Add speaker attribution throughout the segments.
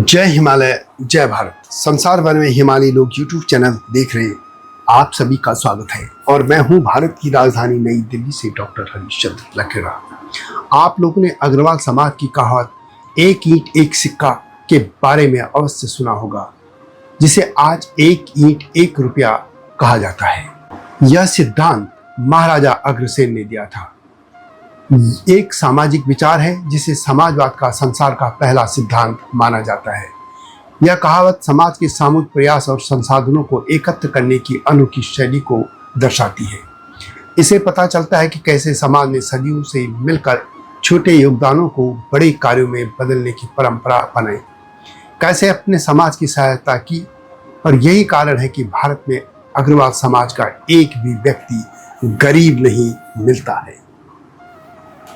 Speaker 1: जय हिमालय जय भारत। संसार भर में हिमालयी लोग यूट्यूब चैनल देख रहे आप सभी का स्वागत है और मैं हूं भारत की राजधानी नई दिल्ली से डॉक्टर हरीशचंद्र लखेड़ा। आप लोगों ने अग्रवाल समाज की कहावत एक ईंट एक सिक्का के बारे में अवश्य सुना होगा, जिसे आज एक ईंट एक रुपया कहा जाता है। यह सिद्धांत महाराजा अग्रसेन ने दिया था। एक सामाजिक विचार है जिसे समाजवाद का संसार का पहला सिद्धांत माना जाता है। यह कहावत समाज के सामूहिक प्रयास और संसाधनों को एकत्र करने की अनोखी शैली को दर्शाती है। इसे पता चलता है कि कैसे समाज ने सदियों से मिलकर छोटे योगदानों को बड़े कार्यों में बदलने की परंपरा बनाई, कैसे अपने समाज की सहायता की, और यही कारण है कि भारत में अग्रवाल समाज का एक भी व्यक्ति गरीब नहीं मिलता है।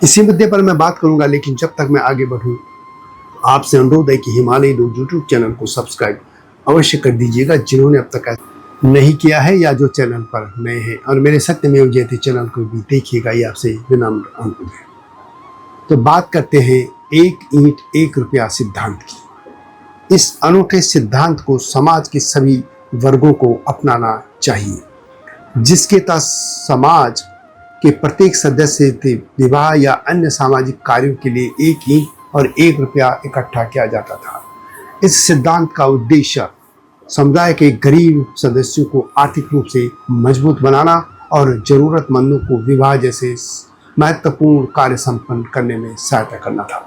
Speaker 1: इसी मुद्दे पर मैं बात करूंगा, लेकिन जब तक मैं आगे बढ़ूं आपसे अनुरोध है कि हिमालयी लोग यूट्यूब चैनल को सब्सक्राइब अवश्य कर दीजिएगा, जिन्होंने अब तक नहीं किया है या जो चैनल पर नए हैं, और मेरे सत्यमेव जयते चैनल को भी देखिएगा, ये आपसे विनम्र अनुरोध है। तो बात करते हैं एक ईंट एक रुपया सिद्धांत की। इस अनूठे सिद्धांत को समाज के सभी वर्गों को अपनाना चाहिए, जिसके तहत समाज के प्रत्येक सदस्य से विवाह या अन्य सामाजिक कार्यों के लिए एक ईंट और एक रुपया इकट्ठा किया जाता था। इस सिद्धांत का उद्देश्य समुदाय के गरीब सदस्यों को आर्थिक रूप से मजबूत बनाना और जरूरतमंदों को विवाह जैसे महत्वपूर्ण कार्य संपन्न करने में सहायता करना था।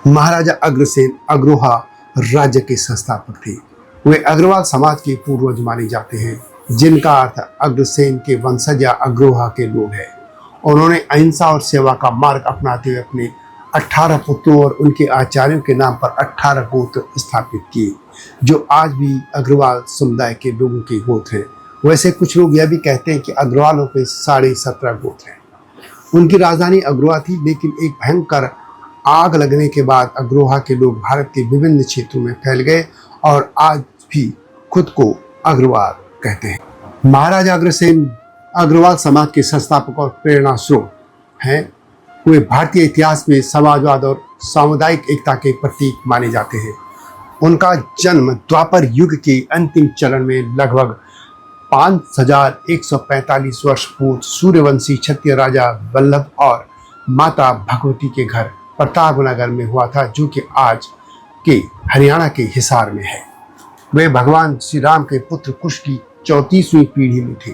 Speaker 1: महाराजा अग्रसेन अग्रोहा राज्य के संस्थापक थे। वे अग्रवाल समाज के पूर्वज माने जाते हैं, जिनका अर्थ अग्रसेन के वंशज या अग्रोहा के लोग हैं। उन्होंने अहिंसा और सेवा का मार्ग अपनाते हुए अपने 18 पुत्रों और उनके आचार्यों के नाम पर 18 गोत्र स्थापित किए, जो आज भी अग्रवाल समुदाय के लोगों के गोत्र हैं। वैसे कुछ लोग यह भी कहते हैं कि अग्रवालों के 17.5 गोत्र हैं। उनकी राजधानी अग्रोहा थी, लेकिन एक भयंकर आग लगने के बाद अग्रोहा के लोग भारत के विभिन्न क्षेत्रों में फैल गए और आज भी खुद को अग्रवाल कहते हैं। महाराजा अग्रसेन अग्रवाल समाज के संस्थापक और प्रेरणा स्रोत हैं। वे भारतीय इतिहास में समाजवाद और सामुदायिक एकता के प्रतीक माने जाते हैं। उनका जन्म द्वापर युग के अंतिम चरण में लगभग 5145 वर्ष पूर्व सूर्यवंशी क्षत्रिय राजा वल्लभ और माता भगवती के घर प्रतापनगर में हुआ था, जो कि आज के हरियाणा के हिसार में है। वे भगवान श्री राम के पुत्र कुश की 34वीं पीढ़ी में थे।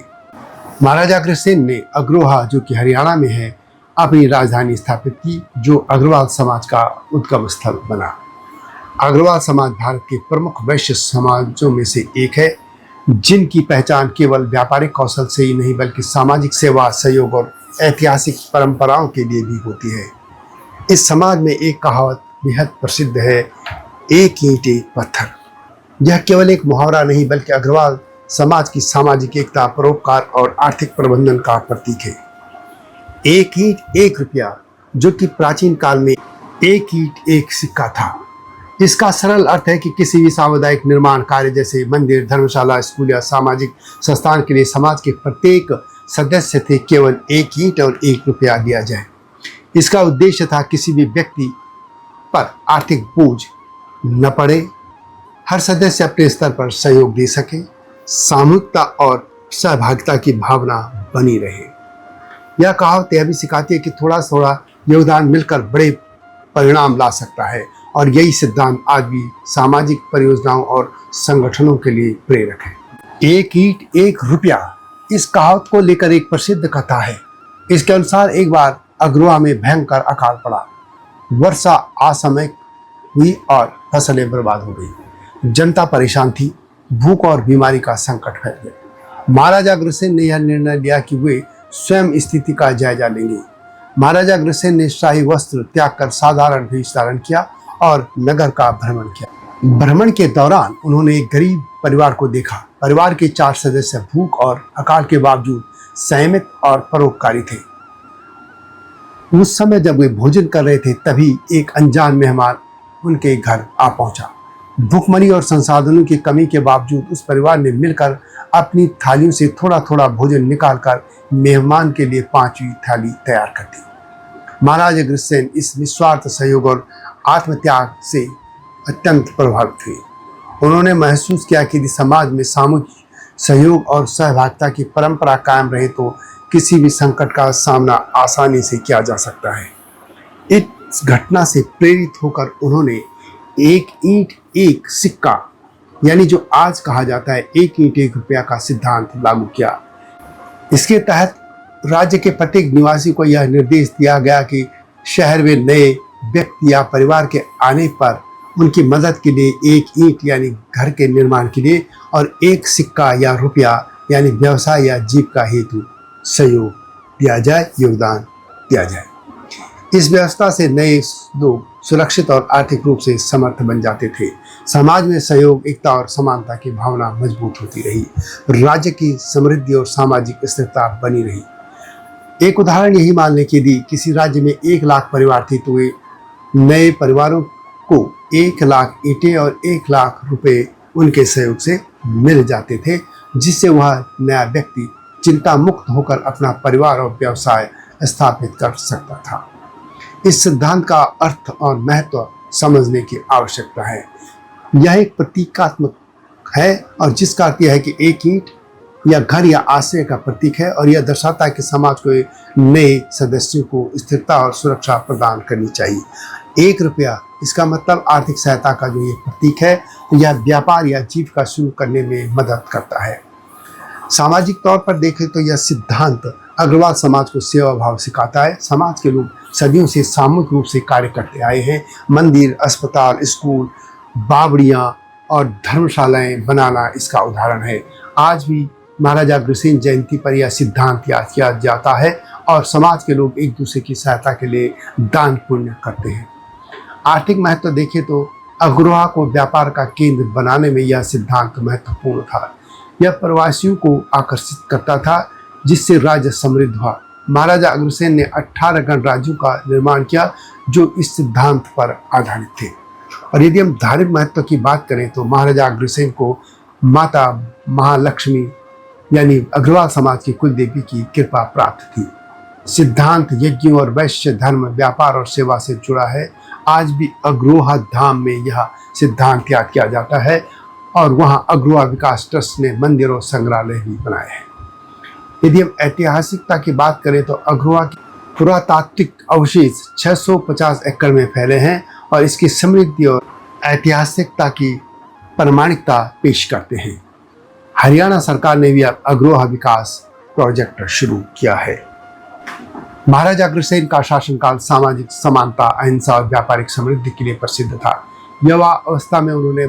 Speaker 1: महाराजा अग्रसेन ने अग्रोहा, जो कि हरियाणा में है, अपनी राजधानी स्थापित की, जो अग्रवाल समाज का उद्गम स्थल बना। अग्रवाल समाज भारत के प्रमुख वैश्य समाजों में से एक है, जिनकी पहचान केवल व्यापारिक कौशल से ही नहीं बल्कि सामाजिक सेवा, सहयोग और ऐतिहासिक परंपराओं के लिए भी होती है। इस समाज में एक कहावत बेहद प्रसिद्ध है, एक ईंट एक पत्थर। यह केवल एक मुहावरा नहीं बल्कि अग्रवाल समाज की सामाजिक एकता, परोपकार और आर्थिक प्रबंधन का प्रतीक है। एक ईंट एक रुपया, जो कि प्राचीन काल में एक ईंट एक सिक्का था। इसका सरल अर्थ है कि किसी भी सामुदायिक निर्माण कार्य जैसे मंदिर, धर्मशाला, स्कूल या सामाजिक संस्थान के लिए समाज के प्रत्येक सदस्य से केवल एक ईंट और एक रुपया दिया जाए। इसका उद्देश्य था किसी भी व्यक्ति पर आर्थिक बोझ न पड़े, हर सदस्य अपने स्तर पर सहयोग दे सके, सामूहिकता और सहभागिता की भावना बनी रहे। यह कहावत यह भी सिखाती है कि थोड़ा थोड़ा योगदान मिलकर बड़े परिणाम ला सकता है, और यही सिद्धांत आज भी सामाजिक परियोजनाओं और संगठनों के लिए प्रेरक है। एक ईंट एक रुपया, इस कहावत को लेकर एक प्रसिद्ध कथा है। इसके अनुसार एक बार अग्रोहा में भयंकर अकाल पड़ा, वर्षा असमय हुई और फसलें बर्बाद हो गई। जनता परेशान थी, भूख और बीमारी का संकट फैल गया। महाराजा अग्रसेन ने यह निर्णय लिया कि वे स्वयं स्थिति का जायजा लेंगे। महाराजा अग्रसेन ने शाही वस्त्र त्याग कर साधारण वेश धारण किया और नगर का भ्रमण किया। भ्रमण के दौरान उन्होंने एक गरीब परिवार को देखा। परिवार के 4 सदस्य भूख और अकाल के बावजूद संयमित और परोपकारी थे। उस समय जब वे भोजन कर रहे थे, तभी एक अनजान मेहमान उनके घर आ पहुंचा। भूखमरी और संसाधनों की कमी के बावजूद उस परिवार ने मिलकर अपनी थालियों से थोड़ा थोड़ा भोजन निकालकर मेहमान के लिए 5वीं थाली तैयार कर दी। महाराज अग्रसेन इस निस्वार्थ सहयोग और आत्मत्याग से अत्यंत प्रभावित हुए। उन्होंने महसूस किया कि यदि समाज में सामूहिक सहयोग और सहभागिता की परंपरा कायम रहे तो किसी भी संकट का सामना आसानी से किया जा सकता है। इस घटना से प्रेरित होकर उन्होंने एक ईंट एक सिक्का यानी जो आज कहा जाता है एक ईंट एक रुपया का सिद्धांत लागू किया। इसके तहत राज्य के प्रत्येक निवासी को यह निर्देश दिया गया कि शहर में नए व्यक्ति या परिवार के आने पर उनकी मदद के लिए एक ईंट यानी घर के निर्माण के लिए और एक सिक्का या रुपया यानी व्यवसाय या जीविका हेतु सहयोग दिया जाए, योगदान दिया जाए। इस व्यवस्था से नए लोग सुरक्षित और आर्थिक रूप से समर्थ बन जाते थे। समाज में सहयोग, एकता और समानता की भावना मजबूत होती रही। राज्य की समृद्धि और सामाजिक स्थिरता बनी रही। एक उदाहरण यही मान लें कि यदि किसी राज्य में 1 लाख परिवार थे तो नए परिवारों को 1 लाख ईंटें और 1 लाख रुपए उनके सहयोग से मिल जाते थे, जिससे वह नया व्यक्ति चिंता मुक्त होकर अपना परिवार और व्यवसाय स्थापित कर सकता था। इस सिद्धांत का अर्थ और महत्व समझने की आवश्यकता है। यह एक प्रतीकात्मक है और जिसका अर्थ यह है कि एक ईंट या घर या आश्रय का प्रतीक है और यह दर्शाता है कि समाज को नए सदस्यों को स्थिरता और सुरक्षा प्रदान करनी चाहिए। 1 रुपया, इसका मतलब आर्थिक सहायता का जो ये प्रतीक है, यह व्यापार या जीविका शुरू करने में मदद करता है। सामाजिक तौर पर देखें तो यह सिद्धांत अग्रवाल समाज को सेवा भाव सिखाता है। समाज के लोग सदियों से सामूहिक रूप से कार्य करते आए हैं। मंदिर, अस्पताल, स्कूल, बावड़ियाँ और धर्मशालाएं बनाना इसका उदाहरण है। आज भी महाराजा अग्रसेन जयंती पर यह सिद्धांत याद किया जाता है और समाज के लोग एक दूसरे की सहायता के लिए दान पुण्य करते हैं। आर्थिक महत्व देखें तो अग्रवाल को व्यापार का केंद्र बनाने में यह सिद्धांत महत्वपूर्ण था। यह प्रवासियों को आकर्षित करता था, जिससे राज्य समृद्ध हुआ। महाराजा अग्रसेन ने 18 गणराज्यों का निर्माण किया जो इस सिद्धांत पर आधारित थे। और यदि हम धार्मिक महत्व की बात करें तो महाराजा अग्रसेन को माता महालक्ष्मी यानी अग्रवाल समाज की कुल देवी की कृपा प्राप्त थी। सिद्धांत यज्ञों और वैश्य धर्म, व्यापार और सेवा से जुड़ा है। आज भी अग्रोहा धाम में यह सिद्धांत याद किया जाता है और वहाँ अग्रोहा विकास ट्रस्ट ने मंदिर और संग्रहालय भी बनाए हैं। यदि हम ऐतिहासिकता की बात करें तो अग्रोहा के पुरातात्विक अवशेष 650 एकड़ में फैले हैं और इसकी समृद्धि और ऐतिहासिकता की प्रामाणिकता पेश करते हैं। हरियाणा सरकार ने भी अब अग्रोहा विकास प्रोजेक्ट शुरू किया है। महाराजा अग्रसेन का शासनकाल सामाजिक समानता, अहिंसा और व्यापारिक समृद्धि के लिए प्रसिद्ध था। युवा अवस्था में उन्होंने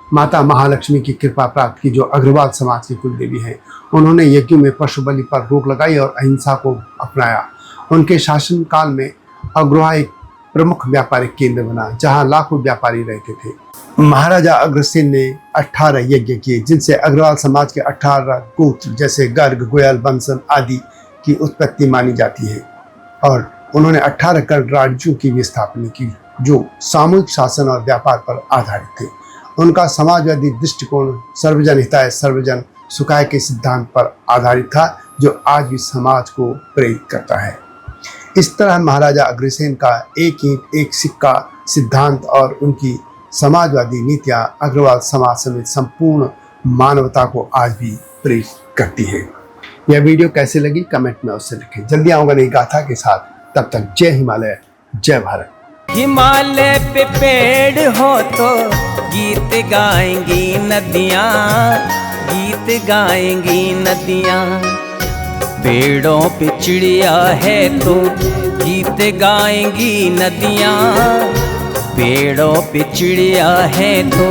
Speaker 1: माता महालक्ष्मी की कृपा प्राप्त की, जो अग्रवाल समाज की कुल देवी हैं। उन्होंने यज्ञों में पशु बलि पर रोक लगाई और अहिंसा को अपनाया। उनके शासनकाल में अग्रोहा एक प्रमुख व्यापारिक केंद्र बना, जहां लाखों व्यापारी रहते थे। महाराजा अग्रसेन ने 18 यज्ञ किए, जिनसे अग्रवाल समाज के 18 गोत्र जैसे गर्ग, गोयल, बंसल आदि की उत्पत्ति मानी जाती है। और उन्होंने 18 गणराज्यों की भी स्थापना की, जो सामूहिक शासन और व्यापार पर आधारित थे। उनका समाजवादी दृष्टिकोण सर्वजन हिताय सर्वजन सुखाय के सिद्धांत पर आधारित था, जो आज भी समाज को प्रेरित करता है। इस तरह महाराजा अग्रसेन का एक ईंट एक सिक्का सिद्धांत और उनकी समाजवादी नीतियां अग्रवाल समाज समेत संपूर्ण मानवता को आज भी प्रेरित करती है। यह वीडियो कैसे लगी कमेंट में अवश्य लिखें। जल्दी आऊंगा नई गाथा के साथ, तब तक जय हिमालय, जय भारत।
Speaker 2: हिमालय पे पेड़ हो तो गीत गाएंगी नदियाँ, गीत गाएंगी नदियाँ। पेड़ों पे चिड़िया है तो गीत गाएंगी नदियाँ, पेड़ों पे चिड़िया है तो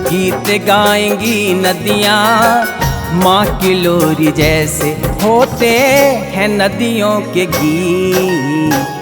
Speaker 2: गीत गाएंगी नदियाँ। माँ की लोरी जैसे होते हैं नदियों के गीत।